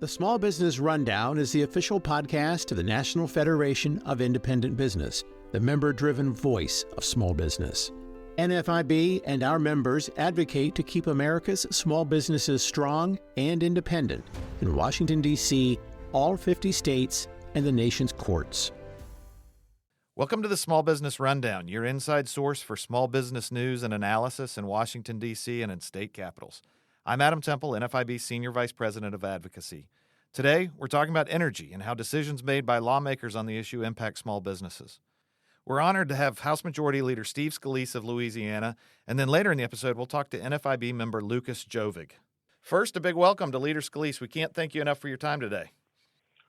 The Small Business Rundown is the official podcast of the National Federation of Independent Business, the member-driven voice of small business. NFIB and our members advocate to keep America's small businesses strong and independent in Washington, D.C., all 50 states, and the nation's courts. Welcome to the Small Business Rundown, your inside source for small business news and analysis in Washington, D.C. and in state capitals. I'm Adam Temple, NFIB Senior Vice President of Advocacy. Today, we're talking about energy and how decisions made by lawmakers on the issue impact small businesses. We're honored to have House Majority Leader Steve Scalise of Louisiana, and then later in the episode, we'll talk to NFIB member Lucas Gjovig. First, a big welcome to Leader Scalise. We can't thank you enough for your time today.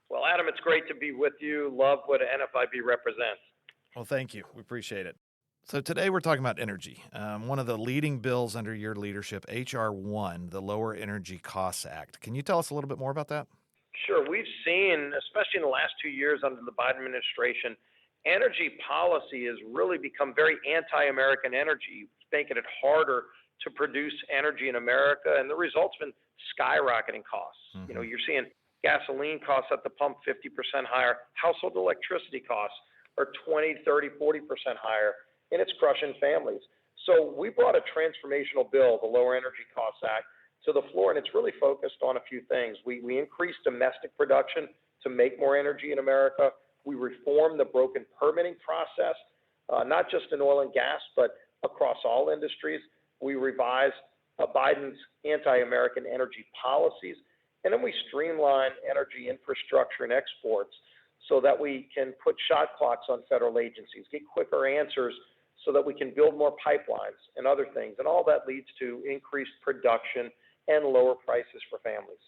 Well, Adam, it's great to be with you. Love what NFIB represents. Well, thank you. We appreciate it. So today we're talking about energy. One of the leading bills under your leadership, H.R. 1, the Lower Energy Costs Act. Can you tell us a little bit more about that? Sure. We've seen, especially in the last 2 years under the Biden administration, energy policy has really become very anti-American energy, making it harder to produce energy in America. And the result's been skyrocketing costs. Mm-hmm. You're seeing gasoline costs at the pump 50% higher. Household electricity costs are 20, 30, 40% higher. And it's crushing families. So we brought a transformational bill, the Lower Energy Costs Act, to the floor, and it's really focused on a few things. We increased domestic production to make more energy in America. We reformed the broken permitting process, not just in oil and gas, but across all industries. We revised Biden's anti-American energy policies, and then we streamlined energy infrastructure and exports so that we can put shot clocks on federal agencies, get quicker answers so that we can build more pipelines and other things. And all that leads to increased production and lower prices for families.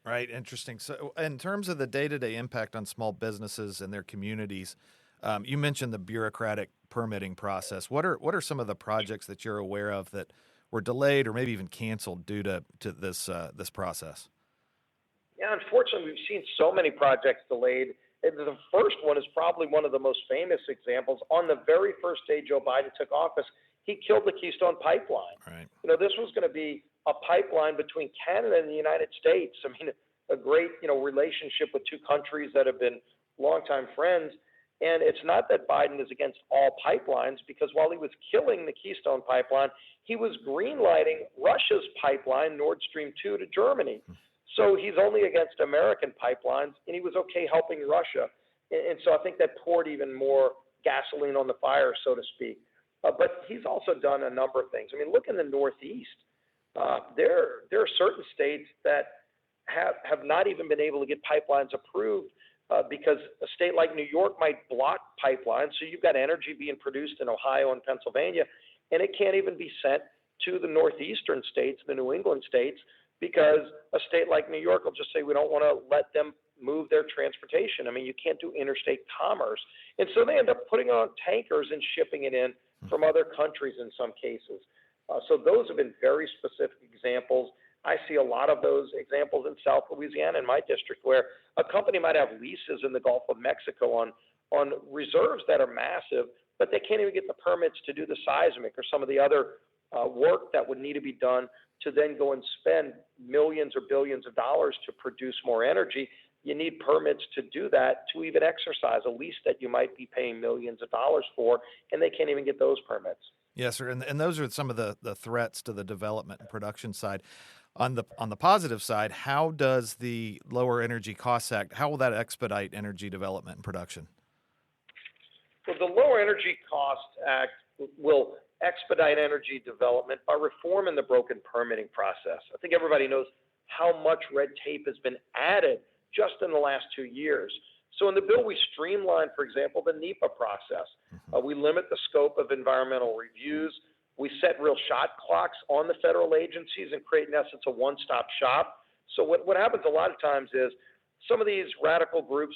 Right. Interesting. So in terms of the day-to-day impact on small businesses and their communities, you mentioned the bureaucratic permitting process. What are some of the projects that you're aware of that were delayed or maybe even canceled due to this process? Yeah, unfortunately, we've seen so many projects delayed. The first one is probably one of the most famous examples. On the very first day Joe Biden took office, he killed the Keystone Pipeline. Right. This was going to be a pipeline between Canada and the United States. I mean, a great, relationship with two countries that have been longtime friends. And it's not that Biden is against all pipelines, because while he was killing the Keystone Pipeline, he was greenlighting Russia's pipeline, Nord Stream 2, to Germany. So he's only against American pipelines, and he was okay helping Russia. And so I think that poured even more gasoline on the fire, so to speak. But he's also done a number of things. I mean, look in the Northeast. There are certain states that have not even been able to get pipelines approved because a state like New York might block pipelines. So you've got energy being produced in Ohio and Pennsylvania, and it can't even be sent to the northeastern states, the New England states, because a state like New York will just say, we don't want to let them move their transportation. I mean, you can't do interstate commerce. And so they end up putting on tankers and shipping it in from other countries in some cases. So those have been very specific examples. I see a lot of those examples in South Louisiana in my district, where a company might have leases in the Gulf of Mexico on reserves that are massive, but they can't even get the permits to do the seismic or some of the other work that would need to be done to then go and spend millions or billions of dollars to produce more energy. You need permits to do that, to even exercise a lease that you might be paying millions of dollars for, and they can't even get those permits. Yes, sir. And those are some of the threats to the development and production side. On the positive side, how does the Lower Energy Costs Act, how will that expedite energy development and production? Well, the Lower Energy Costs Act will expedite energy development by reforming the broken permitting process. I think everybody knows how much red tape has been added just in the last 2 years. So in the bill, we streamlined, for example, the NEPA process. We limit the scope of environmental reviews. We set real shot clocks on the federal agencies and create, in essence, a one-stop shop. So what happens a lot of times is some of these radical groups,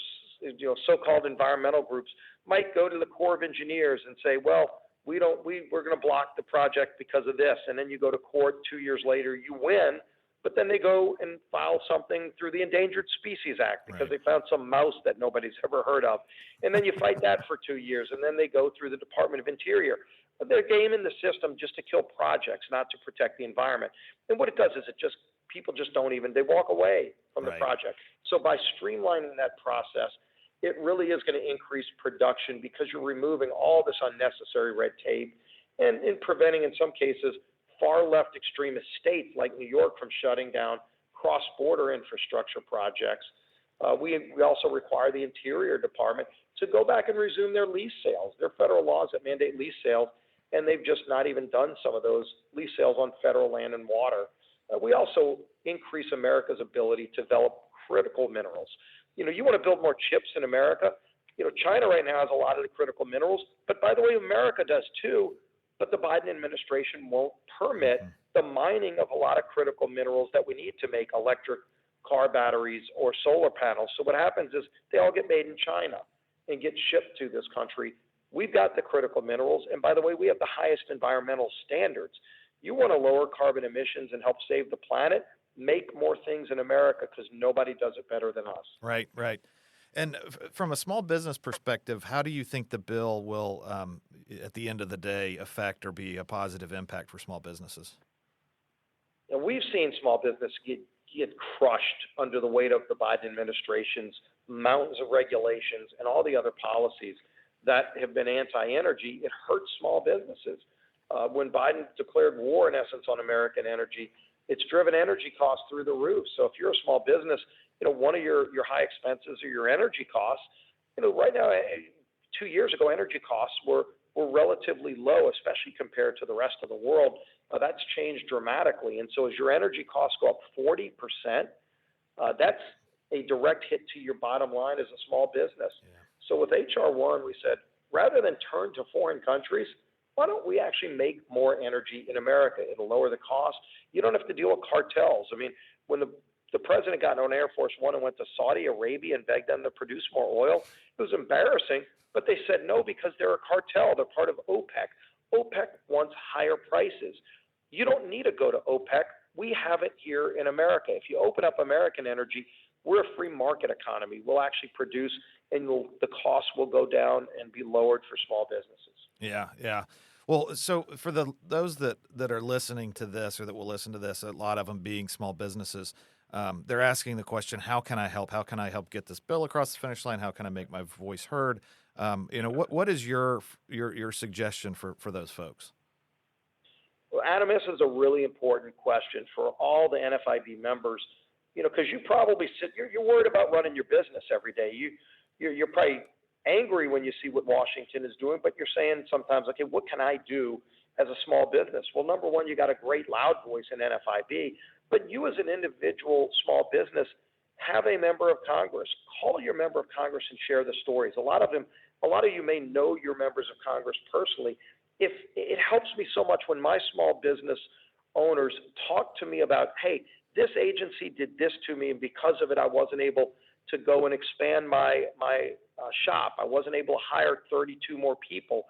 so-called environmental groups, might go to the Corps of Engineers and say, well, we're going to block the project because of this. And then you go to court 2 years later, you win, but then they go and file something through the Endangered Species Act because they found some mouse that nobody's ever heard of. And then you fight that for 2 years, and then they go through the Department of Interior. But they're gaming the system just to kill projects, not to protect the environment. And what it does is it just people just they walk away from the Right. project. So by streamlining that process, it really is going to increase production because you're removing all this unnecessary red tape and in preventing, in some cases, far left extremist states like New York from shutting down cross-border infrastructure projects. We also require the Interior Department to go back and resume their lease sales. There are federal laws that mandate lease sales, and they've just not even done some of those lease sales on federal land and water. We also increase America's ability to develop critical minerals. You want to build more chips in America. China right now has a lot of the critical minerals, but by the way, America does too. But the Biden administration won't permit the mining of a lot of critical minerals that we need to make electric car batteries or solar panels. So what happens is they all get made in China and get shipped to this country. We've got the critical minerals, and by the way, we have the highest environmental standards. You want to lower carbon emissions and help save the planet, make more things in America because nobody does it better than us. Right, right. And from a small business perspective, how do you think the bill will, at the end of the day, affect or be a positive impact for small businesses? And we've seen small business get crushed under the weight of the Biden administration's mountains of regulations and all the other policies that have been anti-energy. It hurts small businesses. When Biden declared war, in essence, on American energy, it's driven energy costs through the roof. So if you're a small business, one of your high expenses are your energy costs. Right now, 2 years ago, energy costs were relatively low, especially compared to the rest of the world. That's changed dramatically. And so as your energy costs go up 40%, that's a direct hit to your bottom line as a small business. Yeah. So with H.R. 1, we said, rather than turn to foreign countries, why don't we actually make more energy in America? It'll lower the cost. You don't have to deal with cartels. I mean, when the president got on Air Force One and went to Saudi Arabia and begged them to produce more oil, it was embarrassing, but they said no because they're a cartel. They're part of OPEC. OPEC wants higher prices. You don't need to go to OPEC. We have it here in America. If you open up American energy, we're a free market economy. We'll actually produce, and the costs will go down and be lowered for small businesses. Yeah, yeah. Well, so for those that are listening to this or that will listen to this, a lot of them being small businesses, they're asking the question, how can I help? How can I help get this bill across the finish line? How can I make my voice heard? What is your suggestion for those folks? Well, Adam, this is a really important question for all the NFIB members, because you probably you're worried about running your business every day. You're probably angry when you see what Washington is doing, but you're saying sometimes, okay, what can I do as a small business? Well, number one, you got a great loud voice in NFIB, but you as an individual small business, have a member of Congress. Call your member of Congress and share the stories. A lot of you may know your members of Congress personally. If it helps me so much when my small business owners talk to me about, hey, this agency did this to me, and because of it, I wasn't able to go and expand my shop. I wasn't able to hire 32 more people.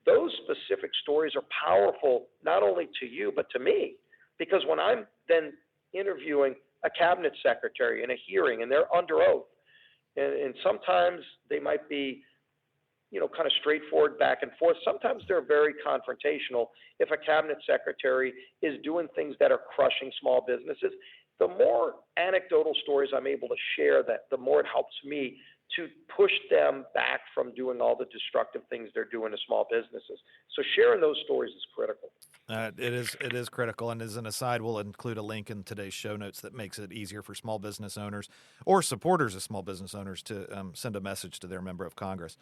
Those specific stories are powerful, not only to you, but to me, because when I'm then interviewing a cabinet secretary in a hearing and they're under oath, and sometimes they might be, kind of straightforward back and forth. Sometimes they're very confrontational. If a cabinet secretary is doing things that are crushing small businesses, the more anecdotal stories I'm able to share, that the more it helps me to push them back from doing all the destructive things they're doing to small businesses. So sharing those stories is critical. It is critical. And as an aside, we'll include a link in today's show notes that makes it easier for small business owners or supporters of small business owners to send a message to their member of Congress.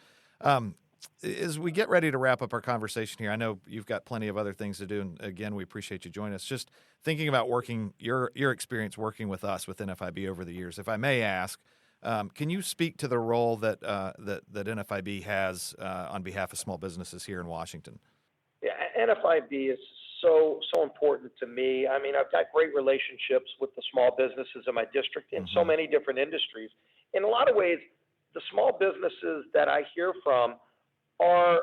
As we get ready to wrap up our conversation here, I know you've got plenty of other things to do, and again, we appreciate you joining us. Just thinking about your experience working with us with NFIB over the years, if I may ask, can you speak to the role that NFIB has on behalf of small businesses here in Washington? Yeah, NFIB is so important to me. I mean, I've got great relationships with the small businesses in my district in so many different industries. In a lot of ways, the small businesses that I hear from are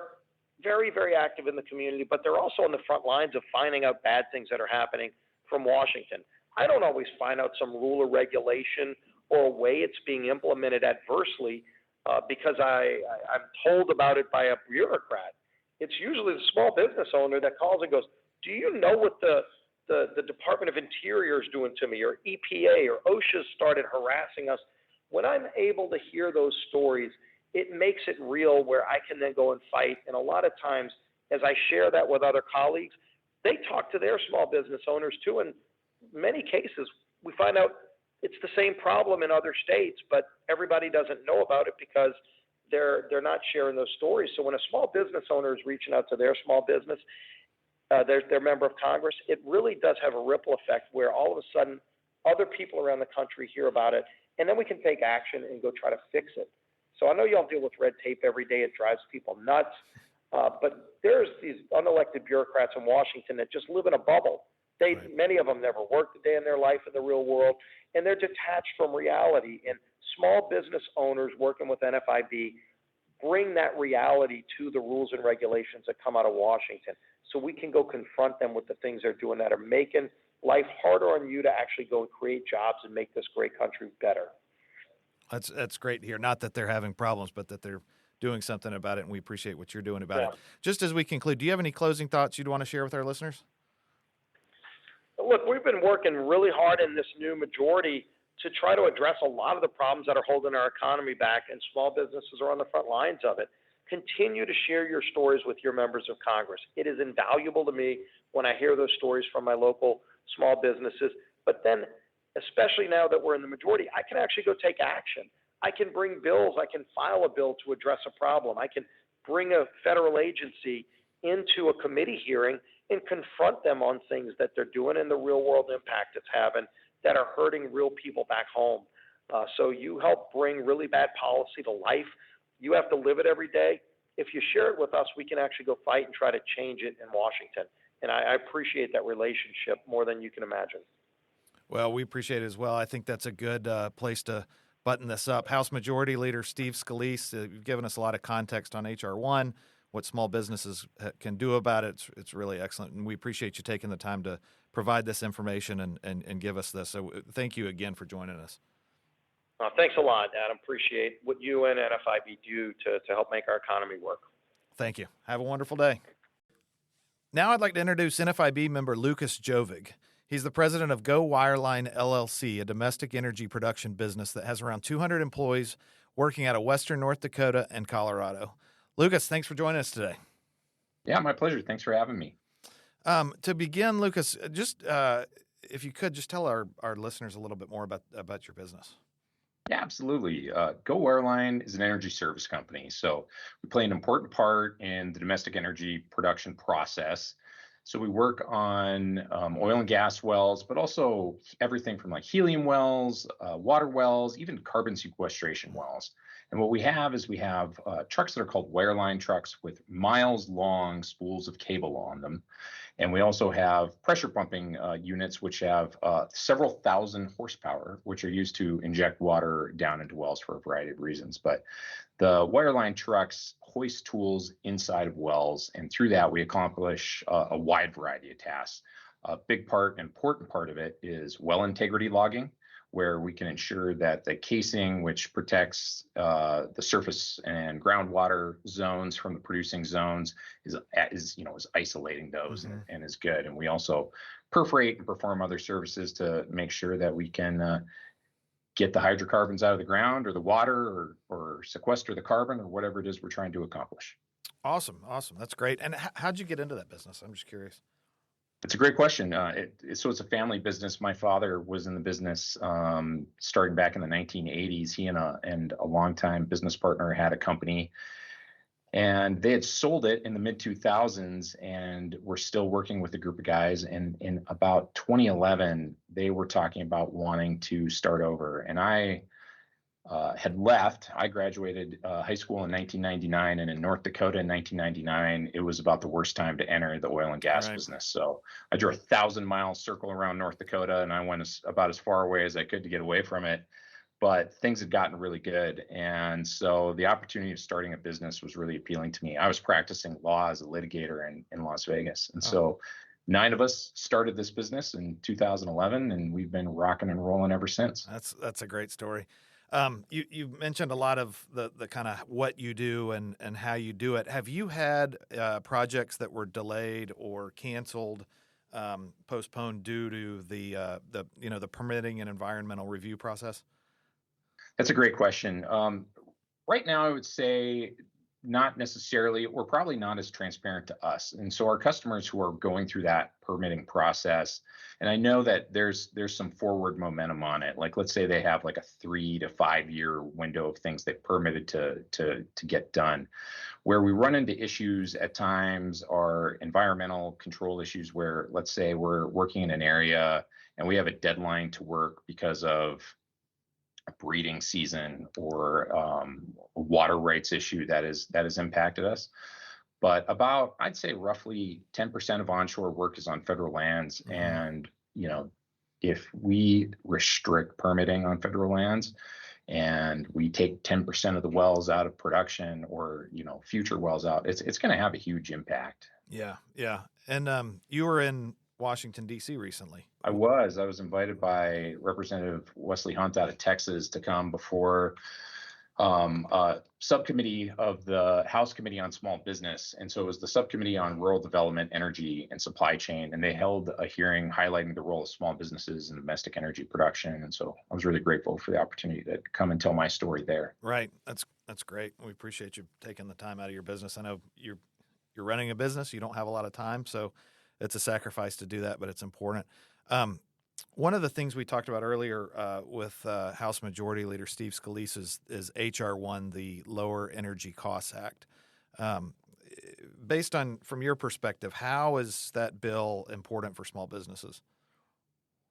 very, very active in the community, but they're also on the front lines of finding out bad things that are happening from Washington. I don't always find out some rule or regulation or a way it's being implemented adversely because I'm told about it by a bureaucrat. It's usually the small business owner that calls and goes, do you know what the the Department of Interior is doing to me, or EPA or OSHA started harassing us. When I'm able to hear those stories, it makes it real where I can then go and fight. And a lot of times, as I share that with other colleagues, they talk to their small business owners too. In many cases, we find out it's the same problem in other states, but everybody doesn't know about it because they're not sharing those stories. So when a small business owner is reaching out to their small business, their member of Congress, it really does have a ripple effect where all of a sudden other people around the country hear about it, and then we can take action and go try to fix it. So I know y'all deal with red tape every day. It drives people nuts. But there's these unelected bureaucrats in Washington that just live in a bubble. Many of them never worked a day in their life in the real world, and they're detached from reality. And small business owners working with NFIB bring that reality to the rules and regulations that come out of Washington, so we can go confront them with the things they're doing that are making life harder on you to actually go and create jobs and make this great country better. That's great to hear. Not that they're having problems, but that they're doing something about it, and we appreciate what you're doing about it. Just as we conclude, do you have any closing thoughts you'd want to share with our listeners? Look, we've been working really hard in this new majority to try to address a lot of the problems that are holding our economy back, and small businesses are on the front lines of it. Continue to share your stories with your members of Congress. It is invaluable to me when I hear those stories from my local small businesses. But then, especially now that we're in the majority, I can actually go take action. I can bring bills. I can file a bill to address a problem. I can bring a federal agency into a committee hearing and confront them on things that they're doing and the real world impact it's having that are hurting real people back home. So you help bring really bad policy to life. You have to live it every day. If you share it with us, we can actually go fight and try to change it in Washington. And I appreciate that relationship more than you can imagine. Well, we appreciate it as well. I think that's a good place to button this up. House Majority Leader Steve Scalise, you've given us a lot of context on H.R. 1, what small businesses can do about it. It's really excellent, and we appreciate you taking the time to provide this information and give us this. So thank you again for joining us. Thanks a lot, Adam. Appreciate what you and NFIB do to help make our economy work. Thank you. Have a wonderful day. Now I'd like to introduce NFIB member Lucas Gjovig. He's the president of Go Wireline LLC, a domestic energy production business that has around 200 employees working out of Western North Dakota and Colorado. Lucas, thanks for joining us today. Yeah, my pleasure. Thanks for having me. To begin, Lucas, just if you could just tell our listeners a little bit more about your business. Yeah, absolutely. Go Wireline is an energy service company. So we play an important part in the domestic energy production process. So we work on oil and gas wells, but also everything from like helium wells, water wells, even carbon sequestration wells. And what we have is we have trucks that are called wireline trucks with miles-long spools of cable on them. And we also have pressure pumping units, which have several thousand horsepower, which are used to inject water down into wells for a variety of reasons. But the wireline trucks hoist tools inside of wells, and through that, we accomplish a wide variety of tasks. A big part, important part of it is well integrity logging, where we can ensure that the casing, which protects the surface and groundwater zones from the producing zones, is isolating those and is good. And we also perforate and perform other services to make sure that we can get the hydrocarbons out of the ground or the water or sequester the carbon or whatever it is we're trying to accomplish. Awesome. That's great. And how'd you get into that business? I'm just curious. It's a great question. So it's a family business. My father was in the business starting back in the 1980s. He and a longtime business partner had a company, and they had sold it in the mid 2000s, and were still working with a group of guys. And in about 2011, they were talking about wanting to start over. And I had left. I graduated high school in 1999, and in North Dakota in 1999, it was about the worst time to enter the oil and gas business. So I drew a 1,000-mile circle around North Dakota, and I went about as far away as I could to get away from it. But things had gotten really good, and so the opportunity of starting a business was really appealing to me. I was practicing law as a litigator in Las Vegas, and so 9 of us started this business in 2011, and we've been rocking and rolling ever since. That's a great story. You mentioned a lot of the kind of what you do and how you do it. Have you had projects that were delayed or canceled postponed due to the permitting and environmental review process? That's a great question. Right now, I would say not necessarily. We're probably not as transparent to us, and so our customers who are going through that permitting process, and I know that there's some forward momentum on it. Like, let's say they have like a 3 to 5 year window of things they permitted to get done. Where we run into issues at times are environmental control issues, where let's say we're working in an area and we have a deadline to work because of a breeding season or a water rights issue that has impacted us. But about, I'd say, roughly 10% of onshore work is on federal lands. Mhm. And, if we restrict permitting on federal lands and we take 10% of the wells out of production, or, future wells out, it's going to have a huge impact. Yeah, yeah. And you were in Washington, D.C. recently. I was invited by Representative Wesley Hunt out of Texas to come before a subcommittee of the House Committee on Small Business. And so it was the Subcommittee on Rural Development, Energy, and Supply Chain. And they held a hearing highlighting the role of small businesses in domestic energy production. And so I was really grateful for the opportunity to come and tell my story there. Right. That's great. We appreciate you taking the time out of your business. I know you're running a business. You don't have a lot of time, so it's a sacrifice to do that, but it's important. One of the things we talked about earlier with House Majority Leader Steve Scalise is H.R. 1, the Lower Energy Costs Act. From your perspective, how is that bill important for small businesses?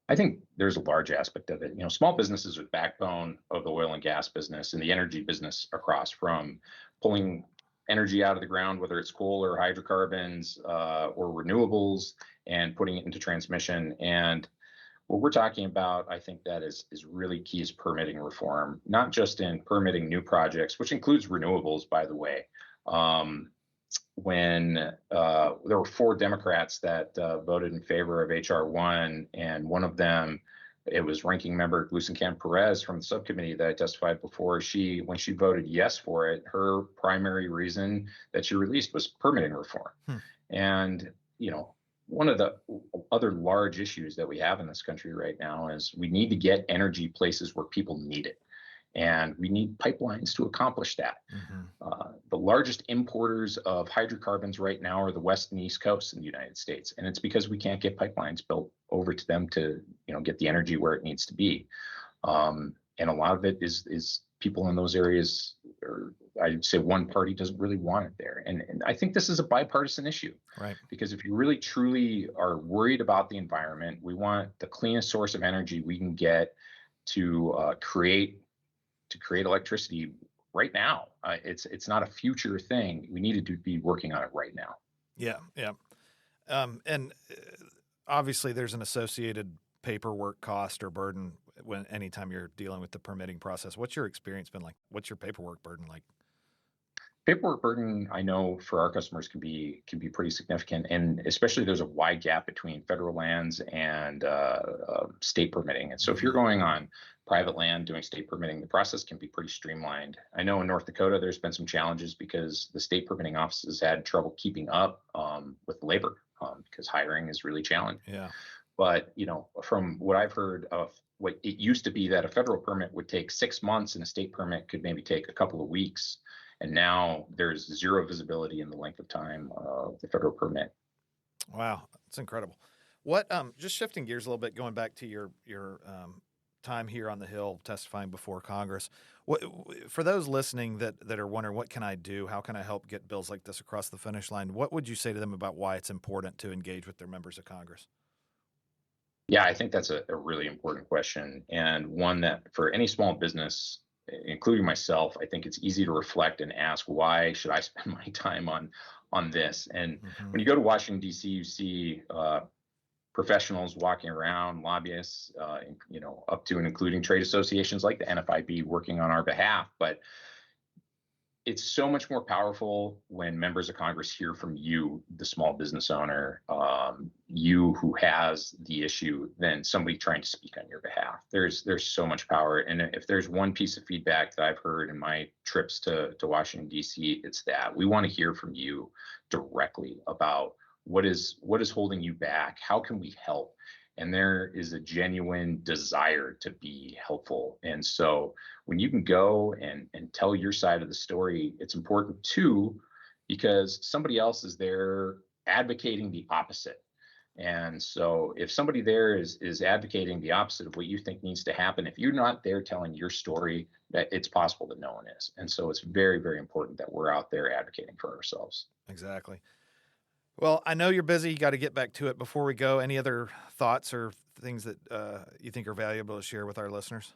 I think there's a large aspect of it. Small businesses are the backbone of the oil and gas business and the energy business across, from pulling energy out of the ground, whether it's coal or hydrocarbons or renewables, and putting it into transmission. And what we're talking about, I think that is really key, is permitting reform, not just in permitting new projects, which includes renewables, by the way. When there were 4 Democrats that voted in favor of H.R. 1, and one of them, it was Ranking Member Glusenkamp Perez from the subcommittee that I testified before. When she voted yes for it, her primary reason that she released was permitting reform. And, one of the other large issues that we have in this country right now is we need to get energy places where people need it. And we need pipelines to accomplish that. Mm-hmm. The largest importers of hydrocarbons right now are the West and East Coast in the United States. And it's because we can't get pipelines built over to them to, get the energy where it needs to be. And a lot of it is people in those areas, or I'd say one party doesn't really want it there. And I think this is a bipartisan issue. Right. Because if you really truly are worried about the environment, we want the cleanest source of energy we can get to create electricity right now. It's not a future thing. We needed to be working on it right now. Yeah, yeah. And obviously there's an associated paperwork cost or burden anytime you're dealing with the permitting process. What's your experience been like? What's your paperwork burden like? Paperwork burden, I know, for our customers can be pretty significant, and especially there's a wide gap between federal lands and state permitting. And so if you're going on private land doing state permitting, the process can be pretty streamlined. I know in North Dakota there's been some challenges because the state permitting offices had trouble keeping up with labor because hiring is really challenging. Yeah. But from what I've heard of, what it used to be that a federal permit would take 6 months and a state permit could maybe take a couple of weeks. And now there's zero visibility in the length of time of the federal permit. Wow, that's incredible. What? Just shifting gears a little bit, going back to your time here on the Hill testifying before Congress. What, for those listening that are wondering, what can I do? How can I help get bills like this across the finish line? What would you say to them about why it's important to engage with their members of Congress? Yeah, I think that's a really important question, and one that for any small business, including myself, I think it's easy to reflect and ask, why should I spend my time on this? And when you go to Washington, D.C., you see professionals walking around, lobbyists, up to and including trade associations like the NFIB working on our behalf. But it's so much more powerful when members of Congress hear from you, the small business owner, you who has the issue, than somebody trying to speak on your behalf. There's so much power. And if there's one piece of feedback that I've heard in my trips to Washington, D.C., it's that we want to hear from you directly about what is holding you back? How can we help? And there is a genuine desire to be helpful. And so when you can go and tell your side of the story, it's important too, because somebody else is there advocating the opposite. And so if somebody there is advocating the opposite of what you think needs to happen, if you're not there telling your story, that it's possible that no one is. And so it's very, very important that we're out there advocating for ourselves. Exactly. Well, I know you're busy. You got to get back to it. Before we go, any other thoughts or things that you think are valuable to share with our listeners?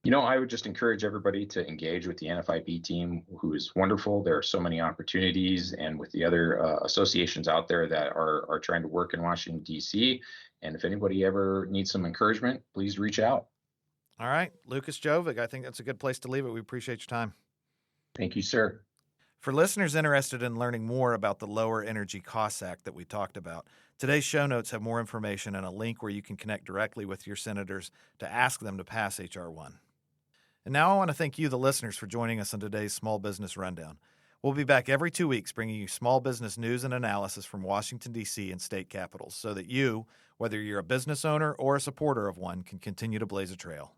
I would just encourage everybody to engage with the NFIB team, who is wonderful. There are so many opportunities, and with the other associations out there that are trying to work in Washington, D.C. And if anybody ever needs some encouragement, please reach out. All right. Lucas Gjovig, I think that's a good place to leave it. We appreciate your time. Thank you, sir. For listeners interested in learning more about the Lower Energy Costs Act that we talked about, today's show notes have more information and a link where you can connect directly with your senators to ask them to pass H.R. 1. And now I want to thank you, the listeners, for joining us on today's Small Business Rundown. We'll be back every 2 weeks bringing you small business news and analysis from Washington, D.C. and state capitals so that you, whether you're a business owner or a supporter of one, can continue to blaze a trail.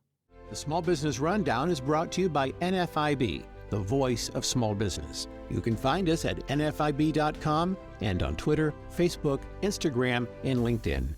The Small Business Rundown is brought to you by NFIB, the voice of small business. You can find us at nfib.com and on Twitter, Facebook, Instagram, and LinkedIn.